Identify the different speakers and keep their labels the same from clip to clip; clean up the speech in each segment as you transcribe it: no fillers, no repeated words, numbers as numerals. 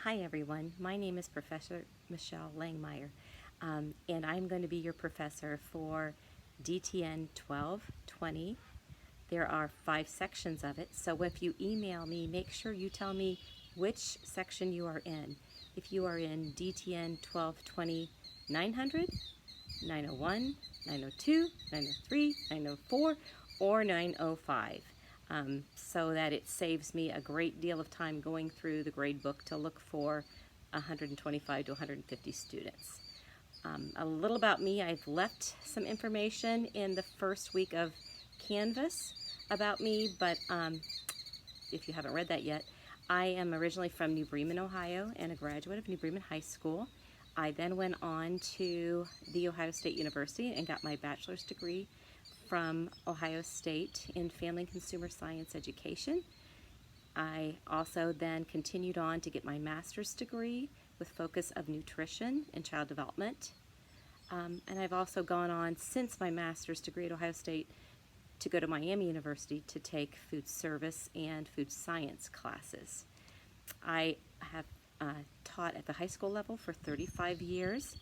Speaker 1: Hi everyone, my name is Professor Michelle Langmeyer, and I'm going to be your professor for DTN 1220. There are 5 sections of it, so if you email me, make sure you tell me which section you are in. If you are in DTN 1220 900, 901, 902, 903, 904, or 905. So that it saves me a great deal of time going through the grade book to look for 125 to 150 students. A little about me, I've left some information in the first week of Canvas about me, but if you haven't read that yet, I am originally from New Bremen, Ohio, and a graduate of New Bremen High School. I then went on to The Ohio State University and got my bachelor's degree from Ohio State in Family and Consumer Science Education. I also then continued on to get my master's degree with focus of nutrition and child development. And I've also gone on since my master's degree at Ohio State to go to Miami University to take food service and food science classes. I have taught at the high school level for 35 years.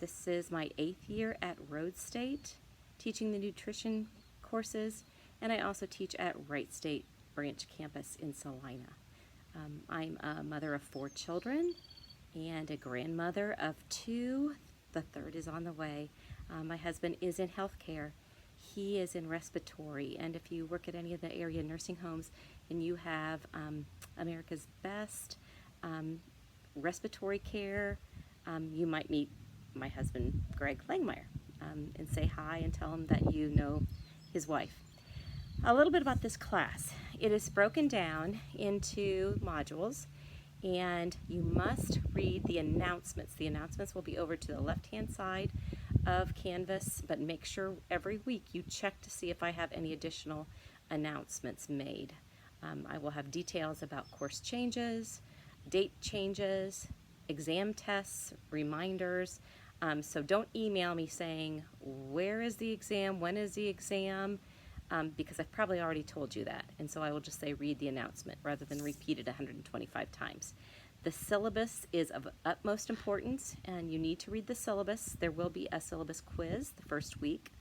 Speaker 1: This is my 8th year at Rhodes State, teaching the nutrition courses, and I also teach at Wright State Branch Campus in Salina. I'm a mother of 4 children and a grandmother of 2. The third is on the way. My husband is in healthcare. He is in respiratory, and if you work at any of the area nursing homes and you have America's Best respiratory care, you might meet my husband, Greg Langmeyer, and say hi and tell him that you know his wife. A little bit about this class. It is broken down into modules, and you must read the announcements. The announcements will be over to the left-hand side of Canvas, but make sure every week you check to see if I have any additional announcements made. I will have details about course changes, date changes, exam tests, reminders. So don't email me saying, where is the exam, when is the exam, because I've probably already told you that. And so I will just say read the announcement rather than repeat it 125 times. The syllabus is of utmost importance, and you need to read the syllabus. There will be a syllabus quiz the first week.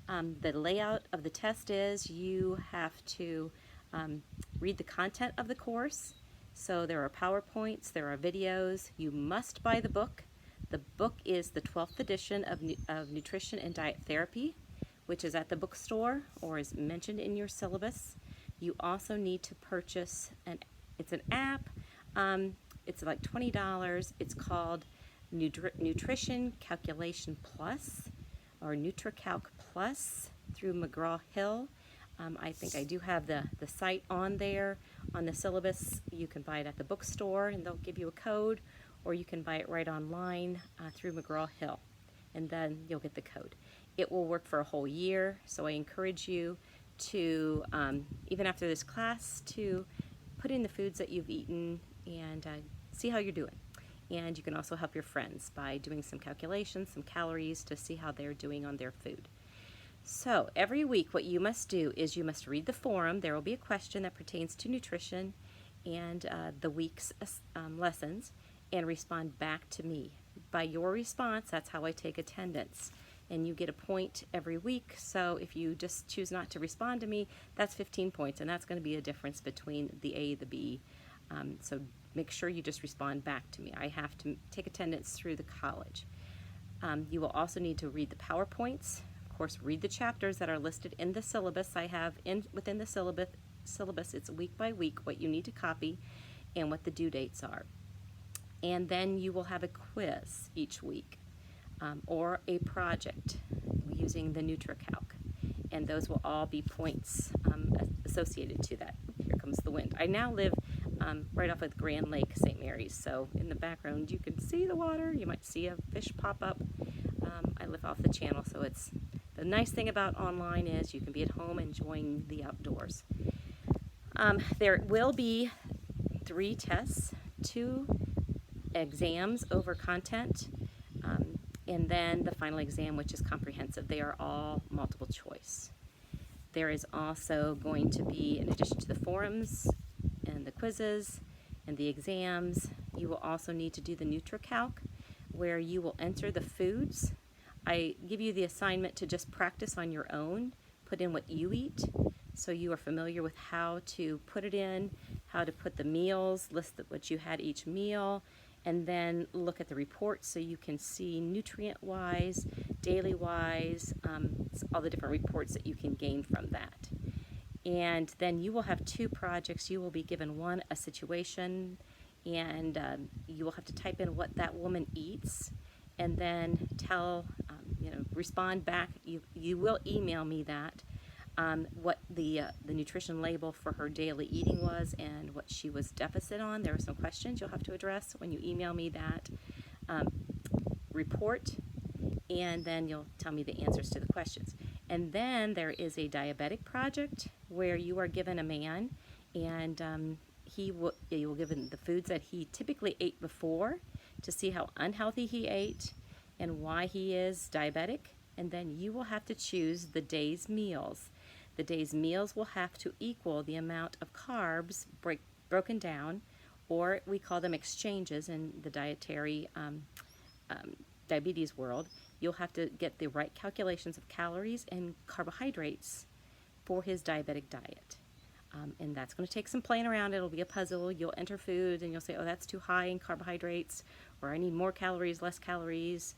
Speaker 1: The layout of the test is you have to read the content of the course. So there are PowerPoints, there are videos. You must buy the book. The book is the 12th edition of Nutrition and Diet Therapy, which is at the bookstore or is mentioned in your syllabus. You also need to purchase it's an app. It's like $20. It's called Nutrition Calculation Plus or NutriCalc Plus through McGraw-Hill. I think I do have the site on there on the syllabus. You can buy it at the bookstore and they'll give you a code, or you can buy it right online through McGraw-Hill, and then you'll get the code. It will work for a whole year, so I encourage you to, even after this class, to put in the foods that you've eaten and see how you're doing. And you can also help your friends by doing some calculations, some calories, to see how they're doing on their food. So every week what you must do is you must read the forum. There will be a question that pertains to nutrition and the week's lessons, and respond back to me. By your response, that's how I take attendance. And you get a point every week, so if you just choose not to respond to me, that's 15 points, and that's going to be a difference between the A, the B. So make sure you just respond back to me. I have to take attendance through the college. You will also need to read the PowerPoints. Of course, read the chapters that are listed in the syllabus. I have within the syllabus, it's week by week what you need to copy and what the due dates are. And then you will have a quiz each week or a project using the NutriCalc. And those will all be points associated to that. Here comes the wind. I now live right off of Grand Lake, St. Mary's, so in the background you can see the water. You might see a fish pop up. I live off the channel, so it's the nice thing about online is you can be at home enjoying the outdoors. There will be 3 tests, 2 exams over content, and then the final exam, which is comprehensive. They are all multiple choice. There is also going to be, in addition to the forums and the quizzes and the exams You will also need to do the NutriCalc, where you will enter the foods. I give you the assignment to just practice on your own, put in what you eat, so you are familiar with how to put it in, how to put the meals, list what you had each meal, and then look at the reports so you can see nutrient-wise, daily-wise, all the different reports that you can gain from that. And then you will have 2 projects. You will be given one, a situation, and you will have to type in what that woman eats, and then tell, respond back. You will email me that, what the nutrition label for her daily eating was and what she was deficit on. There are some questions you'll have to address when you email me that report, and then you'll tell me the answers to the questions. And then there is a diabetic project where you are given a man, and you will given the foods that he typically ate before to see how unhealthy he ate and why he is diabetic. And then you will have to choose the day's meals. The day's meals will have to equal the amount of carbs broken down, or we call them exchanges in the dietary diabetes world. You'll have to get the right calculations of calories and carbohydrates for his diabetic diet. And that's going to take some playing around. It'll be a puzzle. You'll enter food and you'll say, oh, that's too high in carbohydrates, or I need more calories, less calories.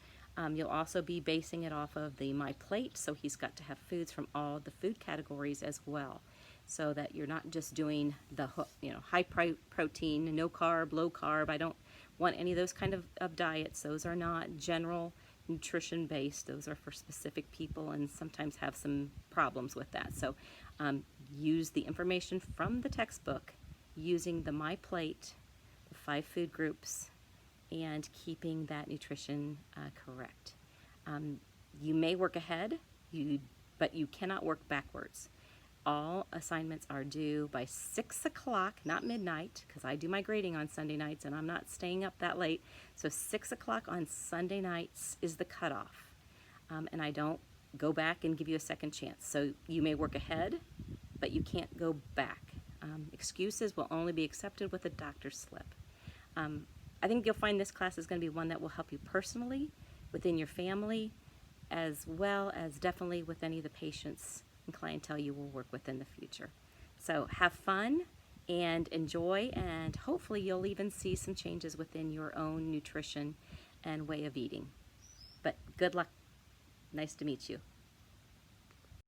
Speaker 1: You'll also be basing it off of the My Plate, so he's got to have foods from all the food categories as well, so that you're not just doing the high protein, no carb, low carb. I don't want any of those kind of diets. Those are not general nutrition based. Those are for specific people and sometimes have some problems with that. So use the information from the textbook using the My Plate, the 5 food groups, and keeping that nutrition correct. You may work ahead, but you cannot work backwards. All assignments are due by 6 o'clock, not midnight, because I do my grading on Sunday nights and I'm not staying up that late. So 6 o'clock on Sunday nights is the cutoff. And I don't go back and give you a second chance. So you may work ahead, but you can't go back. Excuses will only be accepted with a doctor's slip. I think you'll find this class is going to be one that will help you personally, within your family, as well as definitely with any of the patients and clientele you will work with in the future. So have fun and enjoy, and hopefully you'll even see some changes within your own nutrition and way of eating. But good luck. Nice to meet you.